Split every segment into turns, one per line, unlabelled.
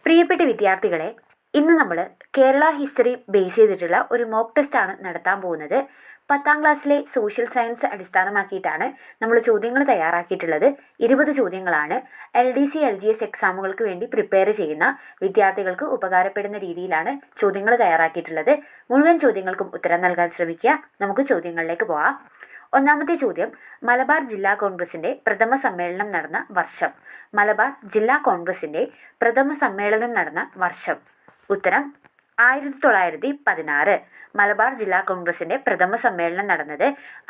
പ്രിയപ്പെട്ട വിദ്യാർത്ഥികളെ, ഇന്ന് നമ്മൾ കേരള ഹിസ്റ്ററി ബേസ് ചെയ്തിട്ടുള്ള ഒരു മോക്ക് ടെസ്റ്റാണ് നടത്താൻ പോകുന്നത്. 10ാം ക്ലാസ്സിലെ സോഷ്യൽ സയൻസ് അടിസ്ഥാനമാക്കിയിട്ടാണ് നമ്മൾ ചോദ്യങ്ങൾ തയ്യാറാക്കിയിട്ടുള്ളത്. 20 ചോദ്യങ്ങളാണ്. LDC LGS എക്സാമുകൾക്ക് വേണ്ടി പ്രിപ്പയർ ചെയ്യുന്ന വിദ്യാർത്ഥികൾക്ക് ഉപകാരപ്പെടുന്ന രീതിയിലാണ് ചോദ്യങ്ങൾ തയ്യാറാക്കിയിട്ടുള്ളത്. മുഴുവൻ ചോദ്യങ്ങൾക്കും ഉത്തരം നൽകാൻ ശ്രമിക്കുക. നമുക്ക് ചോദ്യങ്ങളിലേക്ക് പോകാം. ഒന്നാമത്തെ ചോദ്യം, മലബാർ ജില്ലാ കോൺഗ്രസിന്റെ പ്രഥമ സമ്മേളനം നടന്ന വർഷം. മലബാർ ജില്ലാ കോൺഗ്രസിന്റെ പ്രഥമ സമ്മേളനം നടന്ന വർഷം. ഉത്തരം 1916. മലബാർ ജില്ലാ കോൺഗ്രസിന്റെ പ്രഥമ സമ്മേളനം നടന്നത്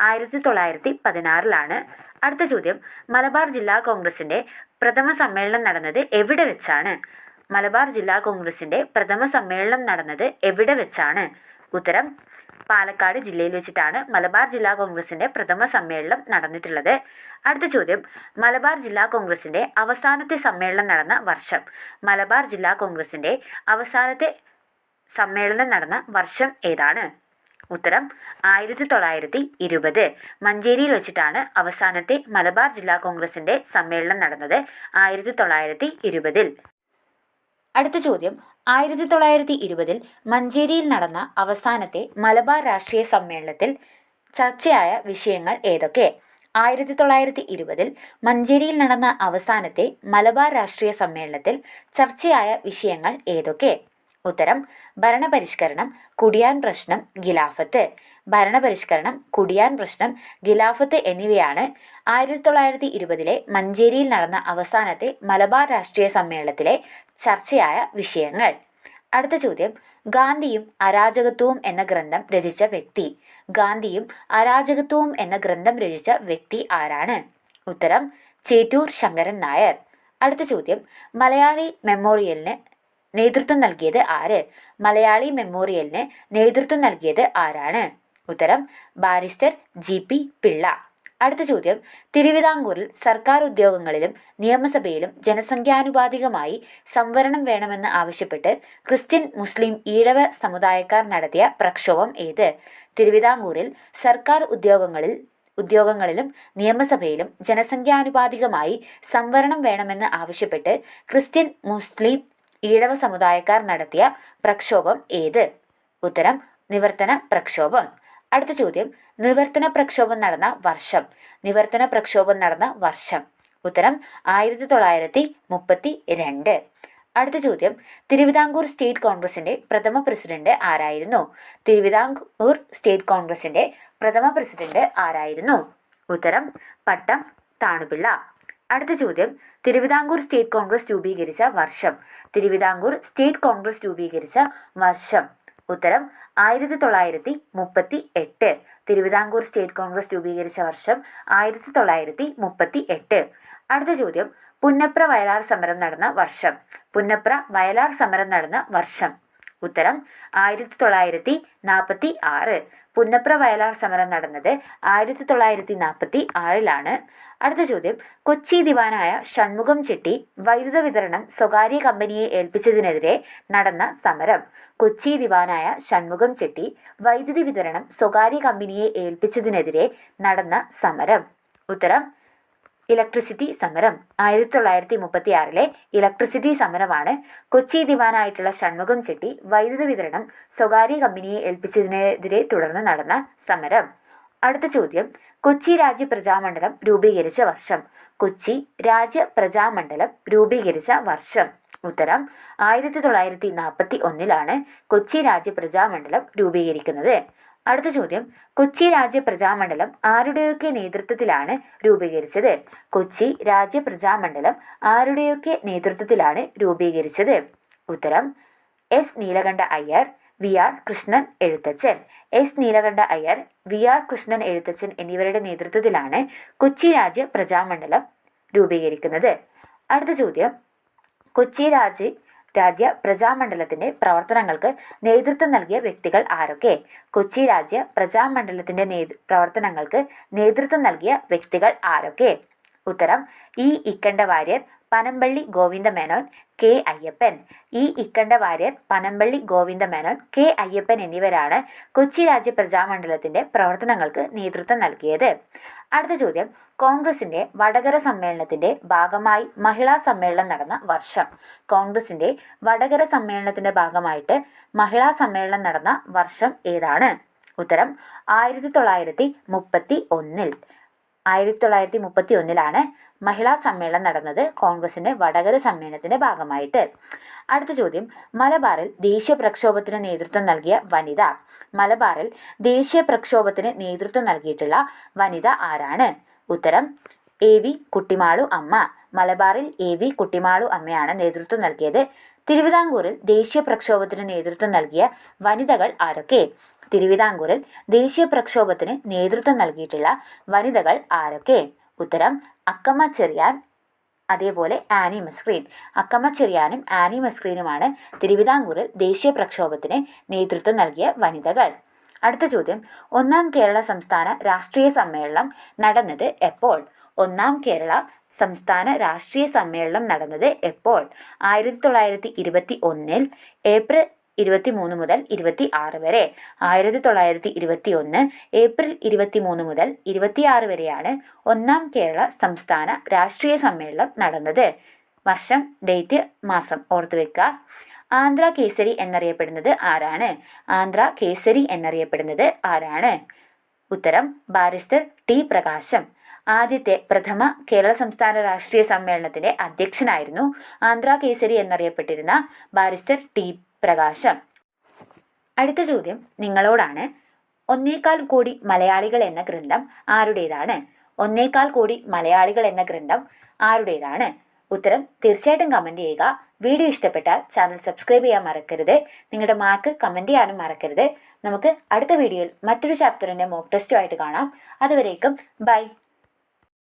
1916ലാണ്. അടുത്ത ചോദ്യം, മലബാർ ജില്ലാ കോൺഗ്രസിന്റെ പ്രഥമ സമ്മേളനം നടന്നത് എവിടെ വെച്ചാണ്? മലബാർ ജില്ലാ കോൺഗ്രസിന്റെ പ്രഥമ സമ്മേളനം നടന്നത് എവിടെ വെച്ചാണ്? ഉത്തരം പാലക്കാട് ജില്ലയിൽ വെച്ചിട്ടാണ് മലബാർ ജില്ലാ കോൺഗ്രസിന്റെ പ്രഥമ സമ്മേളനം നടന്നിട്ടുള്ളത്. അടുത്ത ചോദ്യം, മലബാർ ജില്ലാ കോൺഗ്രസിന്റെ അവസാനത്തെ സമ്മേളനം നടന്ന വർഷം. മലബാർ ജില്ലാ കോൺഗ്രസിന്റെ അവസാനത്തെ സമ്മേളനം നടന്ന വർഷം ഏതാണ്? ഉത്തരം 1920. മഞ്ചേരിയിൽ വെച്ചിട്ടാണ് അവസാനത്തെ മലബാർ ജില്ലാ കോൺഗ്രസിന്റെ സമ്മേളനം നടന്നത് 1920. അടുത്ത ചോദ്യം, 1920 മഞ്ചേരിയിൽ നടന്ന അവസാനത്തെ മലബാർ രാഷ്ട്രീയ സമ്മേളനത്തിൽ ചർച്ചയായ വിഷയങ്ങൾ ഏതൊക്കെ? 1920 മഞ്ചേരിയിൽ നടന്ന അവസാനത്തെ മലബാർ രാഷ്ട്രീയ സമ്മേളനത്തിൽ ചർച്ചയായ വിഷയങ്ങൾ ഏതൊക്കെ? ഉത്തരം ഭരണപരിഷ്കരണം, കുടിയാൻ പ്രശ്നം, ഖിലാഫത്ത്. ഭരണപരിഷ്കരണം, കുടിയാൻ പ്രശ്നം, ഖിലാഫത്ത് എന്നിവയാണ് 1920 മഞ്ചേരിയിൽ നടന്ന അവസാനത്തെ മലബാർ രാഷ്ട്രീയ സമ്മേളനത്തിലെ ചർച്ചയായ വിഷയങ്ങൾ. അടുത്ത ചോദ്യം, ഗാന്ധിയും അരാജകത്വവും എന്ന ഗ്രന്ഥം രചിച്ച വ്യക്തി. ഗാന്ധിയും അരാജകത്വവും എന്ന ഗ്രന്ഥം രചിച്ച വ്യക്തി ആരാണ്? ഉത്തരം ചേറ്റൂർ ശങ്കരൻ നായർ. അടുത്ത ചോദ്യം, മലയാളി മെമ്മോറിയലിന് നേതൃത്വം നൽകിയത് ആര്? മലയാളി മെമ്മോറിയലിന് നേതൃത്വം നൽകിയത് ആരാണ്? ഉത്തരം ബാരിസ്റ്റർ GP പിള്ള. അടുത്ത ചോദ്യം, തിരുവിതാംകൂറിൽ സർക്കാർ ഉദ്യോഗങ്ങളിലും നിയമസഭയിലും ജനസംഖ്യാനുപാതികമായി സംവരണം വേണമെന്ന് ആവശ്യപ്പെട്ട് ക്രിസ്ത്യൻ, മുസ്ലിം, ഈഴവ സമുദായക്കാർ നടത്തിയ പ്രക്ഷോഭം ഏത്? തിരുവിതാംകൂറിൽ സർക്കാർ ഉദ്യോഗങ്ങളിലും നിയമസഭയിലും ജനസംഖ്യാനുപാതികമായി സംവരണം വേണമെന്ന് ആവശ്യപ്പെട്ട് ക്രിസ്ത്യൻ, മുസ്ലിം, ഈഴവ സമുദായക്കാർ നടത്തിയ പ്രക്ഷോഭം ഏത്? ഉത്തരം നിവർത്തന പ്രക്ഷോഭം. അടുത്ത ചോദ്യം, നിവർത്തന പ്രക്ഷോഭം നടന്ന വർഷം. നിവർത്തന പ്രക്ഷോഭം നടന്ന വർഷം. ഉത്തരം 1932. അടുത്ത ചോദ്യം, തിരുവിതാംകൂർ സ്റ്റേറ്റ് കോൺഗ്രസിന്റെ പ്രഥമ പ്രസിഡന്റ് ആരായിരുന്നു? തിരുവിതാംകൂർ സ്റ്റേറ്റ് കോൺഗ്രസിന്റെ പ്രഥമ പ്രസിഡന്റ് ആരായിരുന്നു? ഉത്തരം പട്ടം താണുപിള്ള. അടുത്ത ചോദ്യം, തിരുവിതാംകൂർ സ്റ്റേറ്റ് കോൺഗ്രസ് രൂപീകരിച്ച വർഷം. തിരുവിതാംകൂർ സ്റ്റേറ്റ് കോൺഗ്രസ് രൂപീകരിച്ച വർഷം. ഉത്തരം 1938. തിരുവിതാംകൂർ സ്റ്റേറ്റ് കോൺഗ്രസ് രൂപീകരിച്ച വർഷം 1938. അടുത്ത ചോദ്യം, പുന്നപ്ര വയലാർ സമരം നടന്ന വർഷം. പുന്നപ്ര വയലാർ സമരം നടന്ന വർഷം. ഉത്തരം 1946. പുന്നപ്ര വയലാർ സമരം നടന്നത് 1946ലാണ്. അടുത്ത ചോദ്യം, കൊച്ചി ദിവാനായ ഷൺമുഖം ചെട്ടി വൈദ്യുത വിതരണം സ്വകാര്യ കമ്പനിയെ ഏൽപ്പിച്ചതിനെതിരെ നടന്ന സമരം. കൊച്ചി ദിവാനായ ഷൺമുഖം ചെട്ടി വൈദ്യുതി വിതരണം സ്വകാര്യ കമ്പനിയെ ഏൽപ്പിച്ചതിനെതിരെ നടന്ന സമരം. ഉത്തരം ഇലക്ട്രിസിറ്റി സമരം. 1936 ഇലക്ട്രിസിറ്റി സമരമാണ് കൊച്ചി ദിവാനായിട്ടുള്ള ഷൺമുഖം ചെട്ടി വൈദ്യുത വിതരണം സ്വകാര്യ കമ്പനിയെ ഏൽപ്പിച്ചതിനെതിരെ തുടർന്ന് നടന്ന സമരം. അടുത്ത ചോദ്യം, കൊച്ചി രാജ്യ പ്രജാമണ്ഡലം രൂപീകരിച്ച വർഷം. കൊച്ചി രാജ്യ പ്രജാമണ്ഡലം രൂപീകരിച്ച വർഷം. ഉത്തരം 1941ലാണ് കൊച്ചി രാജ്യ പ്രജാമണ്ഡലം രൂപീകരിക്കുന്നത്. അടുത്ത ചോദ്യം, കൊച്ചി രാജ്യ പ്രജാമണ്ഡലം ആരുടെയൊക്കെ നേതൃത്വത്തിലാണ് രൂപീകരിച്ചത്? കൊച്ചി രാജ്യ പ്രജാമണ്ഡലം ആരുടെയൊക്കെ നേതൃത്വത്തിലാണ് രൂപീകരിച്ചത്? ഉത്തരം S. Neelakanta Iyer, VR. Krishnan Ezhuthachan. S. Neelakanta Iyer, VR. Krishnan Ezhuthachan എന്നിവരുടെ നേതൃത്വത്തിലാണ് കൊച്ചി രാജ്യ പ്രജാമണ്ഡലം രൂപീകരിക്കുന്നത്. അടുത്ത ചോദ്യം, കൊച്ചി രാജ്യ പ്രജാമണ്ഡലത്തിന്റെ പ്രവർത്തനങ്ങൾക്ക് നേതൃത്വം നൽകിയ വ്യക്തികൾ ആരൊക്കെ? കൊച്ചി രാജ്യ പ്രജാമണ്ഡലത്തിന്റെ പ്രവർത്തനങ്ങൾക്ക് നേതൃത്വം നൽകിയ വ്യക്തികൾ ആരൊക്കെ? ഉത്തരം E. ഇക്കണ്ട വാര്യർ, പനമ്പള്ളി ഗോവിന്ദമേനോൻ, കെ അയ്യപ്പൻ. ഇ ഇക്കണ്ട വാര്യർ, പനമ്പള്ളി ഗോവിന്ദമേനോൻ, കെ അയ്യപ്പൻ എന്നിവരാണ് കൊച്ചി രാജ്യ പ്രജാമണ്ഡലത്തിന്റെ പ്രവർത്തനങ്ങൾക്ക് നേതൃത്വം നൽകിയത്. അടുത്ത ചോദ്യം, കോൺഗ്രസിന്റെ വടകര സമ്മേളനത്തിന്റെ ഭാഗമായി മഹിളാ സമ്മേളനം നടന്ന വർഷം. കോൺഗ്രസിന്റെ വടകര സമ്മേളനത്തിന്റെ ഭാഗമായിട്ട് മഹിളാ സമ്മേളനം നടന്ന വർഷം ഏതാണ്? ഉത്തരം 1931. 1931 മഹിളാ സമ്മേളനം നടന്നത് കോൺഗ്രസിന്റെ വടകര സമ്മേളനത്തിന്റെ ഭാഗമായിട്ട്. അടുത്ത ചോദ്യം, മലബാറിൽ ദേശീയ പ്രക്ഷോഭത്തിന് നേതൃത്വം നൽകിയ വനിത. മലബാറിൽ ദേശീയ പ്രക്ഷോഭത്തിന് നേതൃത്വം നൽകിയിട്ടുള്ള വനിത ആരാണ്? ഉത്തരം എ വി കുട്ടിമാളു അമ്മ. മലബാറിൽ എ വി കുട്ടിമാളു അമ്മയാണ് നേതൃത്വം നൽകിയത്. തിരുവിതാംകൂറിൽ ദേശീയ പ്രക്ഷോഭത്തിന് നേതൃത്വം നൽകിയ വനിതകൾ ആരൊക്കെ? തിരുവിതാംകൂറിൽ ദേശീയ പ്രക്ഷോഭത്തിന് നേതൃത്വം നൽകിയിട്ടുള്ള വനിതകൾ ആരൊക്കെ? ഉത്തരം അക്കമ്മ ചെറിയാൻ, അതേപോലെ ആനി മസ്ക്രീൻ. അക്കമ്മ ചെറിയാനും ആനി മസ്ക്രീനുമാണ് തിരുവിതാംകൂറിൽ ദേശീയ പ്രക്ഷോഭത്തിന് നേതൃത്വം നൽകിയ വനിതകൾ. അടുത്ത ചോദ്യം, ഒന്നാം കേരള സംസ്ഥാന രാഷ്ട്രീയ സമ്മേളനം നടന്നത് എപ്പോൾ? ഒന്നാം കേരള സംസ്ഥാന രാഷ്ട്രീയ സമ്മേളനം നടന്നത് എപ്പോൾ? 1921 ഏപ്രിൽ 23 മുതൽ 26 വരെ. 1921 ഏപ്രിൽ 23 മുതൽ 26 വരെയാണ് ഒന്നാം കേരള സംസ്ഥാന രാഷ്ട്രീയ സമ്മേളനം നടന്നത്. വർഷം, ഡേറ്റ്, മാസം ഓർത്തുവെക്കുക. ആന്ധ്ര കേസരി എന്നറിയപ്പെടുന്നത് ആരാണ്? ആന്ധ്ര കേസരി എന്നറിയപ്പെടുന്നത് ആരാണ്? ഉത്തരം ബാരിസ്റ്റർ ടി പ്രകാശം. ആദ്യത്തെ പ്രഥമ കേരള സംസ്ഥാന രാഷ്ട്രീയ സമ്മേളനത്തിന്റെ അധ്യക്ഷനായിരുന്നു ആന്ധ്ര കേസരി എന്നറിയപ്പെട്ടിരുന്ന ബാരിസ്റ്റർ ടി പ്രകാശം. അടുത്ത ചോദ്യം നിങ്ങളോടാണ്. 1.25 കോടി മലയാളികൾ എന്ന ഗ്രന്ഥം ആരുടേതാണ്? 1.25 കോടി മലയാളികൾ എന്ന ഗ്രന്ഥം ആരുടേതാണ്? ഉത്തരം തീർച്ചയായിട്ടും കമൻറ്റ് ചെയ്യുക. വീഡിയോ ഇഷ്ടപ്പെട്ടാൽ ചാനൽ സബ്സ്ക്രൈബ് ചെയ്യാൻ മറക്കരുത്. നിങ്ങളുടെ മാർക്ക് കമൻറ്റ് ചെയ്യാനും മറക്കരുത്. നമുക്ക് അടുത്ത വീഡിയോയിൽ മറ്റൊരു ചാപ്റ്ററിൻ്റെ മോക്ക് ടെസ്റ്റുമായിട്ട് കാണാം. അതുവരേക്കും ബൈ.